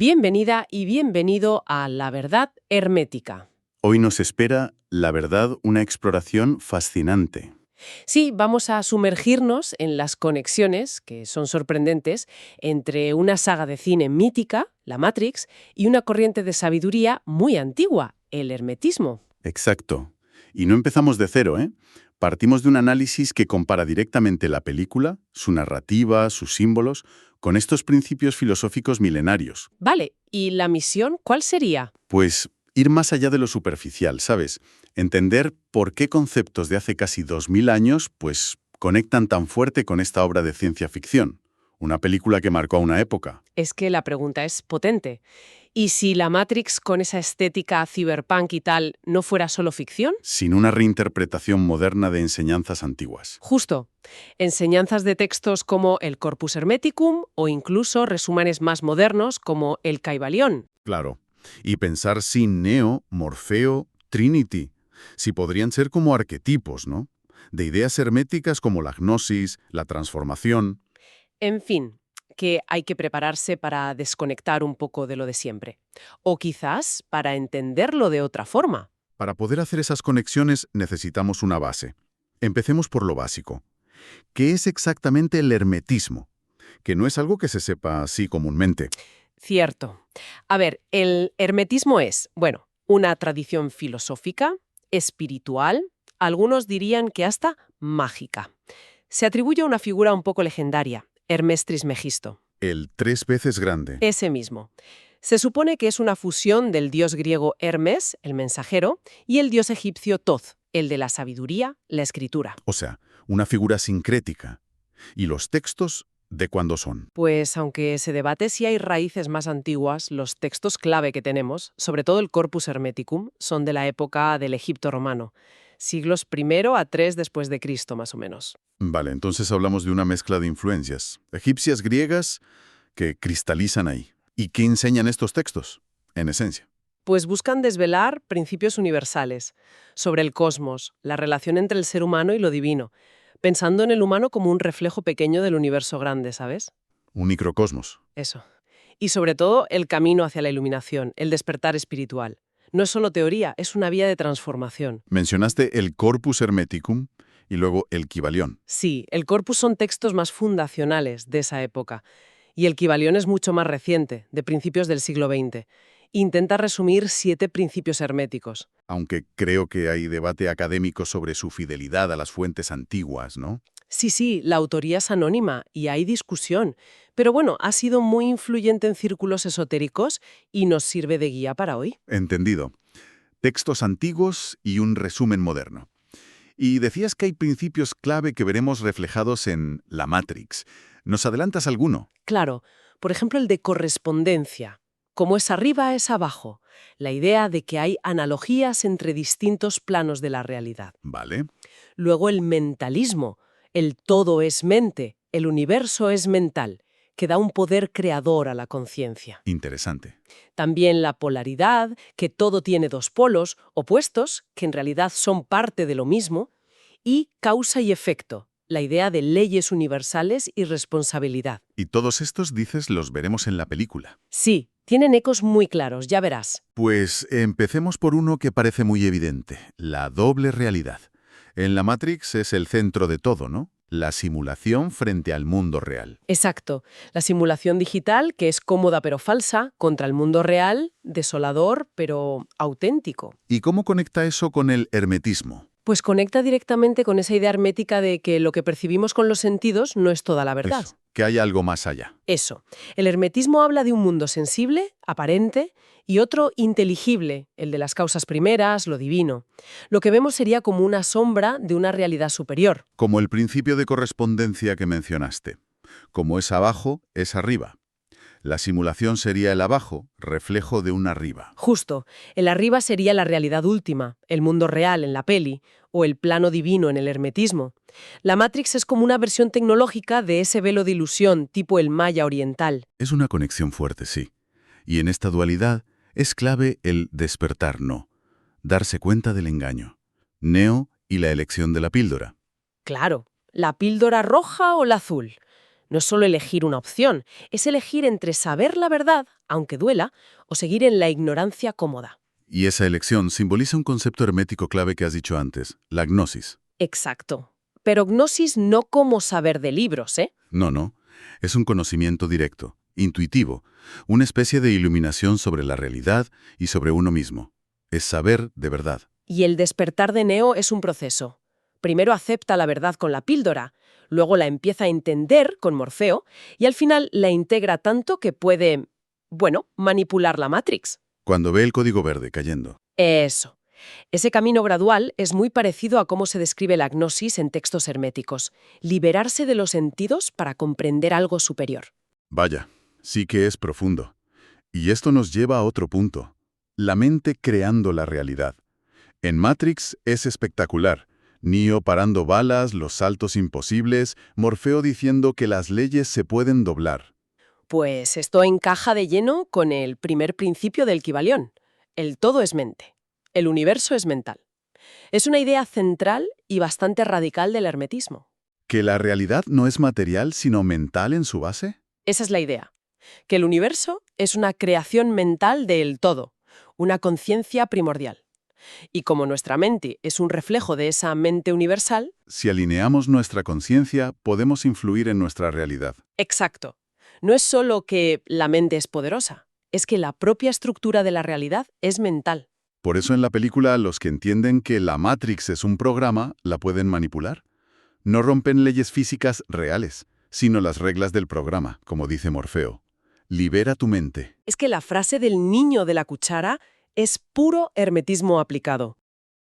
Bienvenida y bienvenido a La Verdad Hermética. Hoy nos espera, la verdad, una exploración fascinante. Sí, vamos a sumergirnos en las conexiones, que son sorprendentes, entre una saga de cine mítica, la Matrix, y una corriente de sabiduría muy antigua, el hermetismo. Exacto. Y no empezamos de cero, ¿eh? Partimos de un análisis que compara directamente la película, su narrativa, sus símbolos, con estos principios filosóficos milenarios. Vale, ¿y la misión cuál sería? Pues ir más allá de lo superficial, ¿sabes? Entender por qué conceptos de hace casi 2000 años, pues, conectan tan fuerte con esta obra de ciencia ficción. Una película que marcó a una época. Es que la pregunta es potente. ¿Y si la Matrix con esa estética cyberpunk y tal no fuera solo ficción? Sin una reinterpretación moderna de enseñanzas antiguas. Justo. Enseñanzas de textos como el Corpus Hermeticum o incluso resúmenes más modernos como el Caibalión. Claro. Y pensar sin Neo, Morfeo, Trinity. Si podrían ser como arquetipos, ¿no? De ideas herméticas como la gnosis, la transformación. En fin, que hay que prepararse para desconectar un poco de lo de siempre. O quizás para entenderlo de otra forma. Para poder hacer esas conexiones necesitamos una base. Empecemos por lo básico. ¿Qué es exactamente el hermetismo? Que no es algo que se sepa así comúnmente. Cierto. A ver, el hermetismo es, bueno, una tradición filosófica, espiritual, algunos dirían que hasta mágica. Se atribuye a una figura un poco legendaria, Hermes Trismegisto. El 3 veces grande. Ese mismo. Se supone que es una fusión del dios griego Hermes, el mensajero, y el dios egipcio Thoth, el de la sabiduría, la escritura. O sea, una figura sincrética. ¿Y los textos de cuándo son? Pues aunque se debate si hay raíces más antiguas, los textos clave que tenemos, sobre todo el Corpus Hermeticum, son de la época del Egipto romano, siglos I a III después de Cristo, más o menos. Vale, entonces hablamos de una mezcla de influencias egipcias, griegas, que cristalizan ahí. ¿Y qué enseñan estos textos, en esencia? Pues buscan desvelar principios universales sobre el cosmos, la relación entre el ser humano y lo divino, pensando en el humano como un reflejo pequeño del universo grande, ¿sabes? Un microcosmos. Eso. Y sobre todo, el camino hacia la iluminación, el despertar espiritual. No es solo teoría, es una vía de transformación. Mencionaste el Corpus Hermeticum y luego el Kybalión. Sí, el Corpus son textos más fundacionales de esa época, y el Kybalión es mucho más reciente, de principios del siglo XX. Intenta resumir 7 principios herméticos. Aunque creo que hay debate académico sobre su fidelidad a las fuentes antiguas, ¿no? Sí, la autoría es anónima y hay discusión, pero bueno, ha sido muy influyente en círculos esotéricos y nos sirve de guía para hoy. Entendido. Textos antiguos y un resumen moderno. Y decías que hay principios clave que veremos reflejados en la Matrix. ¿Nos adelantas alguno? Claro, por ejemplo el de correspondencia. Como es arriba, es abajo. La idea de que hay analogías entre distintos planos de la realidad. Vale. Luego el mentalismo. El todo es mente, el universo es mental, que da un poder creador a la conciencia. Interesante. También la polaridad, que todo tiene dos polos, opuestos, que en realidad son parte de lo mismo. Y causa y efecto, la idea de leyes universales y responsabilidad. Y todos estos, dices, los veremos en la película. Sí, tienen ecos muy claros, ya verás. Pues empecemos por uno que parece muy evidente, la doble realidad. En la Matrix es el centro de todo, ¿no? La simulación frente al mundo real. Exacto. La simulación digital, que es cómoda pero falsa, contra el mundo real, desolador pero auténtico. ¿Y cómo conecta eso con el hermetismo? Pues conecta directamente con esa idea hermética de que lo que percibimos con los sentidos no es toda la verdad. Eso, que hay algo más allá. Eso. El hermetismo habla de un mundo sensible, aparente, y otro inteligible, el de las causas primeras, lo divino. Lo que vemos sería como una sombra de una realidad superior. Como el principio de correspondencia que mencionaste. Como es abajo, es arriba. La simulación sería el abajo, reflejo de un arriba. Justo. El arriba sería la realidad última, el mundo real en la peli, o el plano divino en el hermetismo. La Matrix es como una versión tecnológica de ese velo de ilusión tipo el Maya oriental. Es una conexión fuerte, sí. Y en esta dualidad es clave el despertar, no. Darse cuenta del engaño. Neo y la elección de la píldora. Claro. ¿La píldora roja o la azul? No es solo elegir una opción, es elegir entre saber la verdad, aunque duela, o seguir en la ignorancia cómoda. Y esa elección simboliza un concepto hermético clave que has dicho antes, la gnosis. Exacto. Pero gnosis no como saber de libros, ¿eh? No, no. Es un conocimiento directo, intuitivo, una especie de iluminación sobre la realidad y sobre uno mismo. Es saber de verdad. Y el despertar de Neo es un proceso. Primero acepta la verdad con la píldora, luego la empieza a entender con Morfeo y al final la integra tanto que puede, bueno, manipular la Matrix. Cuando ve el código verde cayendo. Eso. Ese camino gradual es muy parecido a cómo se describe la gnosis en textos herméticos. Liberarse de los sentidos para comprender algo superior. Vaya, sí que es profundo. Y esto nos lleva a otro punto. La mente creando la realidad. En Matrix es espectacular. Neo parando balas, los saltos imposibles, Morfeo diciendo que las leyes se pueden doblar. Pues esto encaja de lleno con el primer principio del Kybalión. El todo es mente. El universo es mental. Es una idea central y bastante radical del hermetismo. ¿Que la realidad no es material sino mental en su base? Esa es la idea. Que el universo es una creación mental del todo, una conciencia primordial. Y como nuestra mente es un reflejo de esa mente universal... Si alineamos nuestra conciencia, podemos influir en nuestra realidad. Exacto. No es solo que la mente es poderosa, es que la propia estructura de la realidad es mental. Por eso en la película los que entienden que la Matrix es un programa, la pueden manipular. No rompen leyes físicas reales, sino las reglas del programa, como dice Morfeo. Libera tu mente. Es que la frase del niño de la cuchara es puro hermetismo aplicado.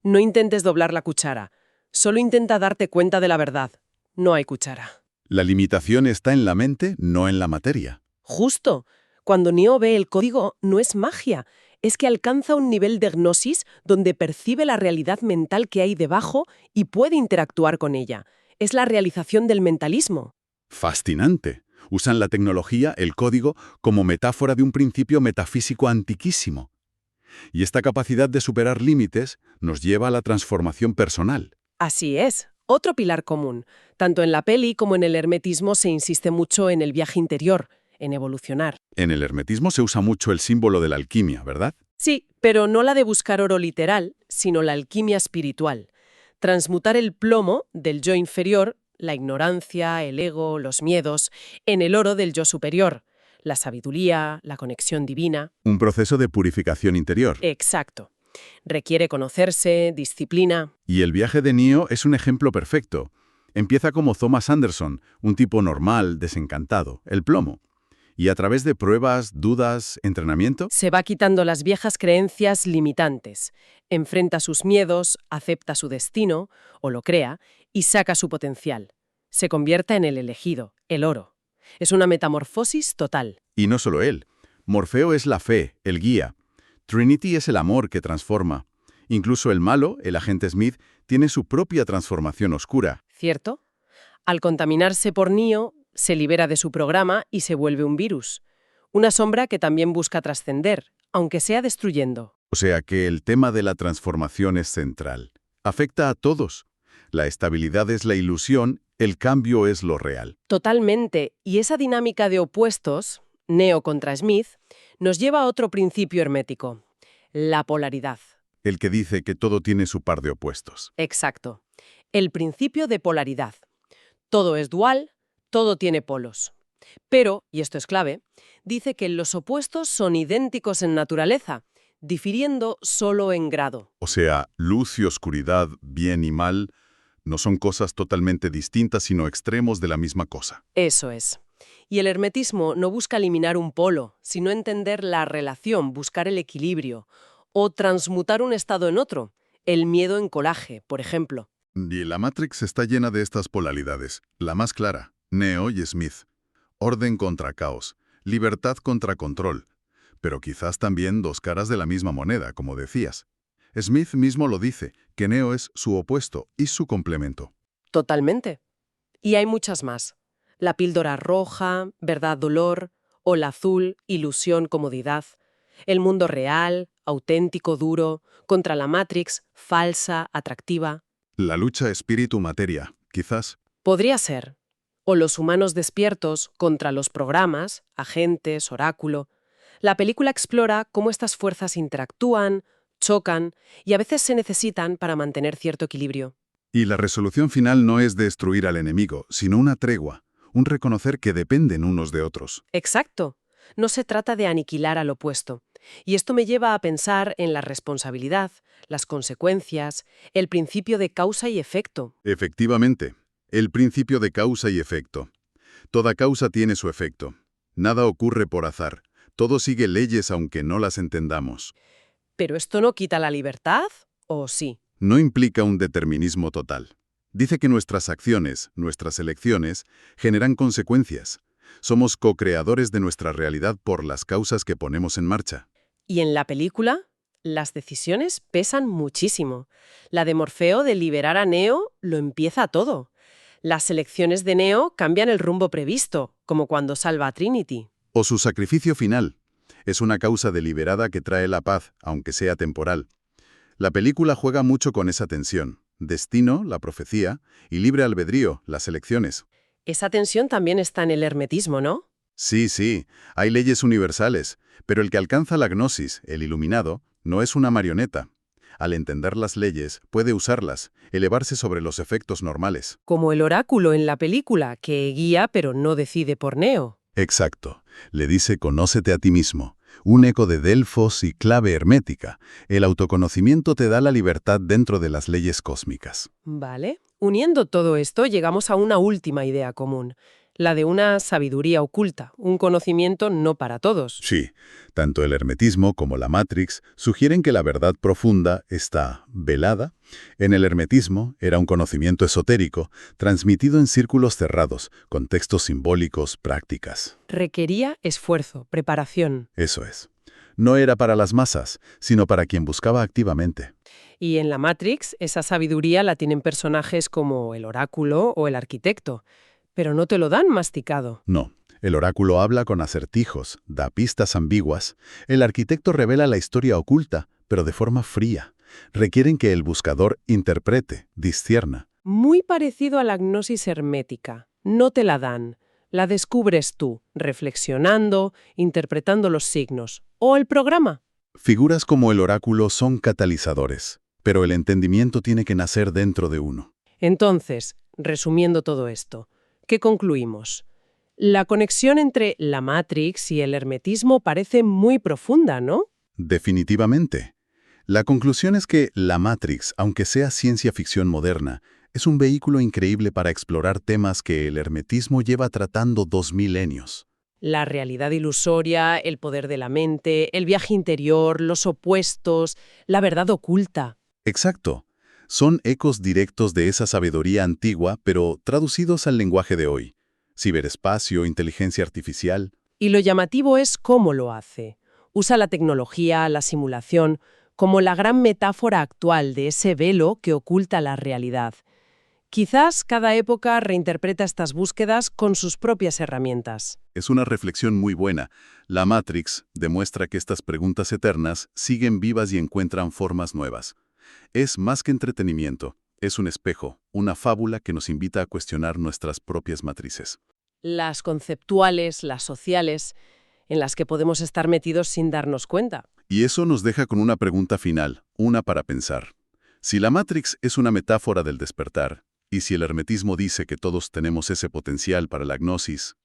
No intentes doblar la cuchara, solo intenta darte cuenta de la verdad. No hay cuchara. La limitación está en la mente, no en la materia. Justo. Cuando Neo ve el código, no es magia, es que alcanza un nivel de gnosis donde percibe la realidad mental que hay debajo y puede interactuar con ella. Es la realización del mentalismo. Fascinante. Usan la tecnología, el código, como metáfora de un principio metafísico antiquísimo. Y esta capacidad de superar límites nos lleva a la transformación personal. Así es. Otro pilar común. Tanto en la peli como en el hermetismo se insiste mucho en el viaje interior, en evolucionar. En el hermetismo se usa mucho el símbolo de la alquimia, ¿verdad? Sí, pero no la de buscar oro literal, sino la alquimia espiritual. Transmutar el plomo del yo inferior, la ignorancia, el ego, los miedos, en el oro del yo superior, la sabiduría, la conexión divina. Un proceso de purificación interior. Exacto. Requiere conocerse, disciplina. Y el viaje de Neo es un ejemplo perfecto. Empieza como Thomas Anderson, un tipo normal, desencantado, el plomo. Y a través de pruebas, dudas, entrenamiento, Se va quitando las viejas creencias limitantes, enfrenta sus miedos, acepta su destino, o lo crea, y saca su potencial. Se convierte en el elegido, el oro. Es una metamorfosis total. y no solo él. Morfeo es la fe, el guía. Trinity es el amor que transforma. Incluso el malo, el agente Smith, tiene su propia transformación oscura. ¿Cierto? Al contaminarse por Neo, se libera de su programa y se vuelve un virus. Una sombra que también busca trascender, aunque sea destruyendo. O sea que el tema de la transformación es central. Afecta a todos. La estabilidad es la ilusión, el cambio es lo real. Totalmente. Y esa dinámica de opuestos, Neo contra Smith, nos lleva a otro principio hermético, la polaridad. El que dice que todo tiene su par de opuestos. Exacto. El principio de polaridad. Todo es dual, todo tiene polos. Pero, y esto es clave, dice que los opuestos son idénticos en naturaleza, difiriendo solo en grado. O sea, luz y oscuridad, bien y mal, no son cosas totalmente distintas, sino extremos de la misma cosa. Eso es. Y el hermetismo no busca eliminar un polo, sino entender la relación, buscar el equilibrio, o transmutar un estado en otro, el miedo en coraje, por ejemplo. Y la Matrix está llena de estas polaridades. La más clara, Neo y Smith. Orden contra caos, libertad contra control. Pero quizás también dos caras de la misma moneda, como decías. Smith mismo lo dice, que Neo es su opuesto y su complemento. Totalmente. Y hay muchas más. La píldora roja, verdad-dolor, o la azul, ilusión-comodidad. El mundo real, auténtico, duro, contra la Matrix, falsa, atractiva. La lucha espíritu-materia, quizás. Podría ser. O los humanos despiertos contra los programas, agentes, oráculo. La película explora cómo estas fuerzas interactúan, chocan y a veces se necesitan para mantener cierto equilibrio. Y la resolución final no es destruir al enemigo, sino una tregua, un reconocer que dependen unos de otros. Exacto. No se trata de aniquilar al opuesto. Y esto me lleva a pensar en la responsabilidad, las consecuencias, el principio de causa y efecto. Efectivamente, el principio de causa y efecto. Toda causa tiene su efecto. Nada ocurre por azar. Todo sigue leyes aunque no las entendamos. ¿Pero esto no quita la libertad? ¿O sí? No implica un determinismo total. Dice que nuestras acciones, nuestras elecciones, generan consecuencias. Somos co-creadores de nuestra realidad por las causas que ponemos en marcha. Y en la película, las decisiones pesan muchísimo. La de Morfeo de liberar a Neo lo empieza todo. Las elecciones de Neo cambian el rumbo previsto, como cuando salva a Trinity. O su sacrificio final. Es una causa deliberada que trae la paz, aunque sea temporal. La película juega mucho con esa tensión. Destino, la profecía, y libre albedrío, las elecciones. Esa tensión también está en el hermetismo, ¿no? Sí, hay leyes universales, pero el que alcanza la gnosis, el iluminado, no es una marioneta. Al entender las leyes, puede usarlas, elevarse sobre los efectos normales. Como el oráculo en la película, que guía pero no decide por Neo. Exacto. Le dice «conócete a ti mismo». Un eco de Delfos y clave hermética. El autoconocimiento te da la libertad dentro de las leyes cósmicas. Vale. Uniendo todo esto, llegamos a una última idea común, la de una sabiduría oculta, un conocimiento no para todos. Sí, tanto el hermetismo como la Matrix sugieren que la verdad profunda está velada. En el hermetismo era un conocimiento esotérico, transmitido en círculos cerrados, con textos simbólicos, prácticas. Requería esfuerzo, preparación. Eso es. No era para las masas, sino para quien buscaba activamente. Y en la Matrix, esa sabiduría la tienen personajes como el oráculo o el arquitecto, pero no te lo dan masticado. No, el oráculo habla con acertijos, da pistas ambiguas. El arquitecto revela la historia oculta, pero de forma fría. Requieren que el buscador interprete, discierna. Muy parecido a la gnosis hermética. No te la dan. La descubres tú, reflexionando, interpretando los signos. O el programa. Figuras como el oráculo son catalizadores, pero el entendimiento tiene que nacer dentro de uno. Entonces, resumiendo todo esto, ¿qué concluimos? La conexión entre la Matrix y el hermetismo parece muy profunda, ¿no? Definitivamente. La conclusión es que la Matrix, aunque sea ciencia ficción moderna, es un vehículo increíble para explorar temas que el hermetismo lleva tratando 2000 años. La realidad ilusoria, el poder de la mente, el viaje interior, los opuestos, la verdad oculta. Exacto. Son ecos directos de esa sabiduría antigua, pero traducidos al lenguaje de hoy. Ciberespacio, inteligencia artificial. Y lo llamativo es cómo lo hace. Usa la tecnología, la simulación, como la gran metáfora actual de ese velo que oculta la realidad. Quizás cada época reinterpreta estas búsquedas con sus propias herramientas. Es una reflexión muy buena. La Matrix demuestra que estas preguntas eternas siguen vivas y encuentran formas nuevas. Es más que entretenimiento, es un espejo, una fábula que nos invita a cuestionar nuestras propias matrices. Las conceptuales, las sociales, en las que podemos estar metidos sin darnos cuenta. Y eso nos deja con una pregunta final, una para pensar. Si la Matrix es una metáfora del despertar, y si el hermetismo dice que todos tenemos ese potencial para la gnosis,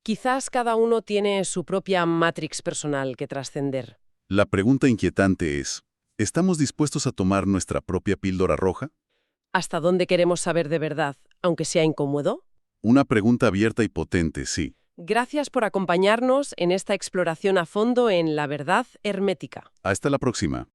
Quizás cada uno tiene su propia Matrix personal que trascender. la pregunta inquietante es, ¿estamos dispuestos a tomar nuestra propia píldora roja? ¿Hasta dónde queremos saber de verdad, aunque sea incómodo? Una pregunta abierta y potente, sí. Gracias por acompañarnos en esta exploración a fondo en la verdad hermética. Hasta la próxima.